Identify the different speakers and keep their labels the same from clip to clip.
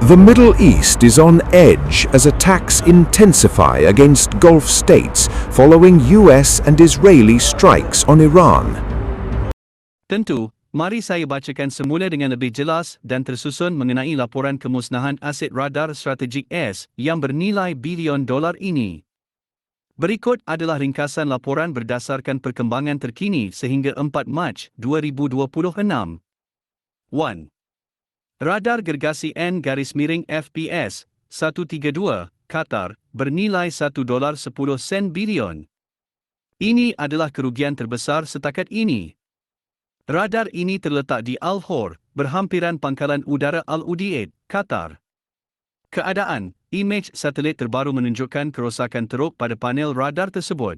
Speaker 1: The Middle East is on edge as attacks intensify against Gulf states following US and Israeli strikes on Iran.
Speaker 2: Tentu, mari saya bacakan semula dengan lebih jelas dan tersusun mengenai laporan kemusnahan aset radar strategik AS yang bernilai bilion dolar ini. Berikut adalah ringkasan laporan berdasarkan perkembangan terkini sehingga 4 Mac 2026. 1. Radar gergasi N-FPS 132 Qatar bernilai $1.10 bilion. Ini adalah kerugian terbesar setakat ini. Radar ini terletak di Al-Hor, berhampiran pangkalan udara Al-Udeid, Qatar. Keadaan, imej satelit terbaru menunjukkan kerosakan teruk pada panel radar tersebut.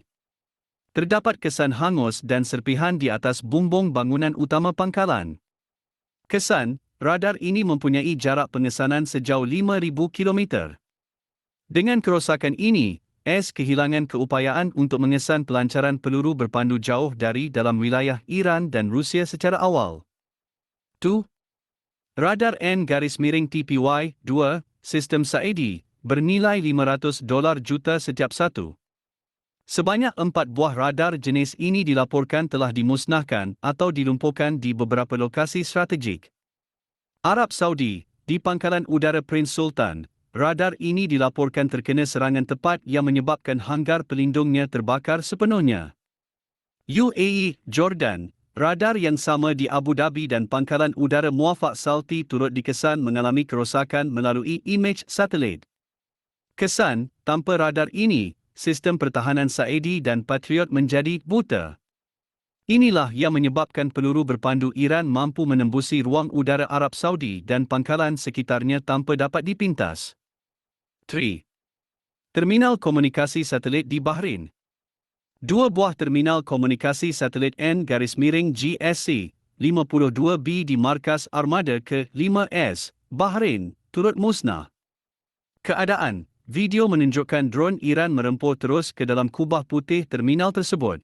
Speaker 2: Terdapat kesan hangus dan serpihan di atas bumbung bangunan utama pangkalan. Kesan, radar ini mempunyai jarak pengesanan sejauh 5,000 km. Dengan kerosakan ini, AS kehilangan keupayaan untuk mengesan pelancaran peluru berpandu jauh dari dalam wilayah Iran dan Rusia secara awal. 2. Radar N-TPY-2, sistem Saidi, bernilai $500 juta setiap satu. Sebanyak 4 buah radar jenis ini dilaporkan telah dimusnahkan atau dilumpuhkan di beberapa lokasi strategik. Arab Saudi, di pangkalan udara Prince Sultan, radar ini dilaporkan terkena serangan tepat yang menyebabkan hanggar pelindungnya terbakar sepenuhnya. UAE, Jordan, radar yang sama di Abu Dhabi dan pangkalan udara Muwafaq Salti turut dikesan mengalami kerosakan melalui imej satelit. Kesan, tanpa radar ini, sistem pertahanan Saidi dan Patriot menjadi buta. Inilah yang menyebabkan peluru berpandu Iran mampu menembusi ruang udara Arab Saudi dan pangkalan sekitarnya tanpa dapat dipintas. 3. Terminal komunikasi satelit di Bahrain. 2 buah terminal komunikasi satelit N-GSC 52B di markas Armada ke-5S, Bahrain, turut musnah. Keadaan, video menunjukkan drone Iran merempur terus ke dalam kubah putih terminal tersebut.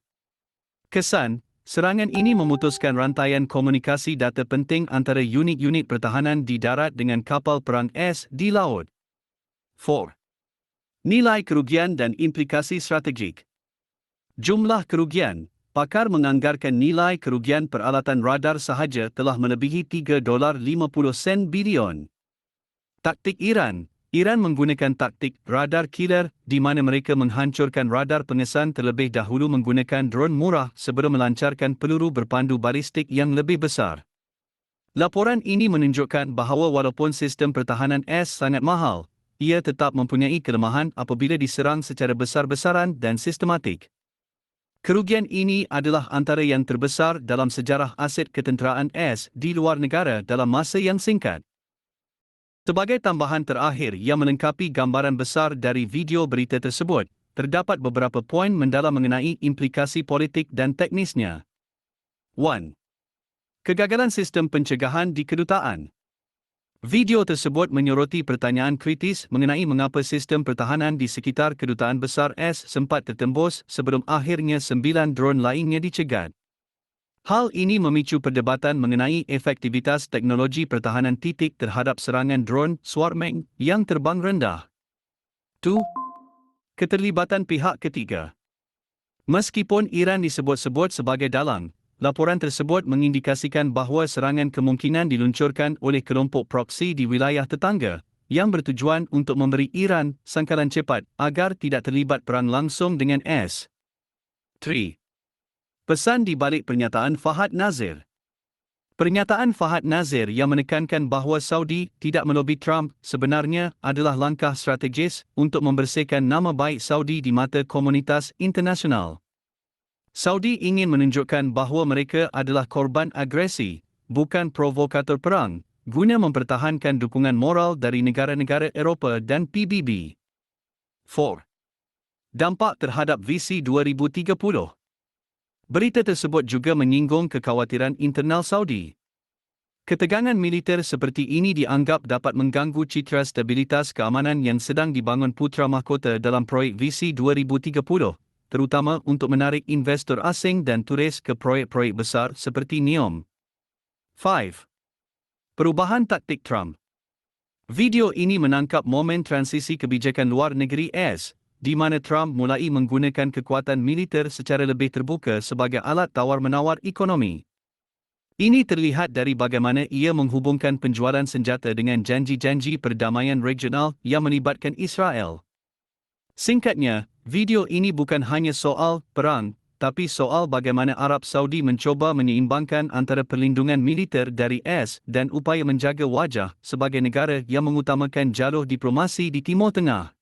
Speaker 2: Kesan, serangan ini memutuskan rantaian komunikasi data penting antara unit-unit pertahanan di darat dengan kapal perang AS di laut. 4. Nilai kerugian dan implikasi strategik. Jumlah kerugian, pakar menganggarkan nilai kerugian peralatan radar sahaja telah melebihi $3.50 bilion. Taktik Iran menggunakan taktik radar killer di mana mereka menghancurkan radar pengesan terlebih dahulu menggunakan drone murah sebelum melancarkan peluru berpandu balistik yang lebih besar. Laporan ini menunjukkan bahawa walaupun sistem pertahanan AS sangat mahal, ia tetap mempunyai kelemahan apabila diserang secara besar-besaran dan sistematik. Kerugian ini adalah antara yang terbesar dalam sejarah aset ketenteraan AS di luar negara dalam masa yang singkat. Sebagai tambahan terakhir yang melengkapi gambaran besar dari video berita tersebut, terdapat beberapa poin mendalam mengenai implikasi politik dan teknisnya. 1. Kegagalan sistem pencegahan di kedutaan. Video tersebut menyoroti pertanyaan kritis mengenai mengapa sistem pertahanan di sekitar kedutaan besar AS sempat tertembus sebelum akhirnya 9 drone lainnya dicegat. Hal ini memicu perdebatan mengenai efektivitas teknologi pertahanan titik terhadap serangan drone swarming yang terbang rendah. 2. Keterlibatan pihak ketiga. Meskipun Iran disebut-sebut sebagai dalang, laporan tersebut mengindikasikan bahawa serangan kemungkinan diluncurkan oleh kelompok proksi di wilayah tetangga, yang bertujuan untuk memberi Iran sangkalan cepat agar tidak terlibat perang langsung dengan AS. 3. Pesan di balik pernyataan Fahad Nazir. Pernyataan Fahad Nazir yang menekankan bahawa Saudi tidak melobi Trump sebenarnya adalah langkah strategis untuk membersihkan nama baik Saudi di mata komunitas internasional. Saudi ingin menunjukkan bahawa mereka adalah korban agresi, bukan provokator perang, guna mempertahankan dukungan moral dari negara-negara Eropah dan PBB. 4. Dampak terhadap visi 2030. Berita tersebut juga menyinggung kekhawatiran internal Saudi. Ketegangan militer seperti ini dianggap dapat mengganggu citra stabilitas keamanan yang sedang dibangun putra mahkota dalam proyek visi 2030, terutama untuk menarik investor asing dan turis ke proyek-proyek besar seperti NEOM. 5. Perubahan taktik Trump. Video ini menangkap momen transisi kebijakan luar negeri AS, di mana Trump mulai menggunakan kekuatan militer secara lebih terbuka sebagai alat tawar-menawar ekonomi. Ini terlihat dari bagaimana ia menghubungkan penjualan senjata dengan janji-janji perdamaian regional yang melibatkan Israel. Singkatnya, video ini bukan hanya soal perang, tapi soal bagaimana Arab Saudi mencuba menyeimbangkan antara perlindungan militer dari AS dan upaya menjaga wajah sebagai negara yang mengutamakan jalur diplomasi di Timur Tengah.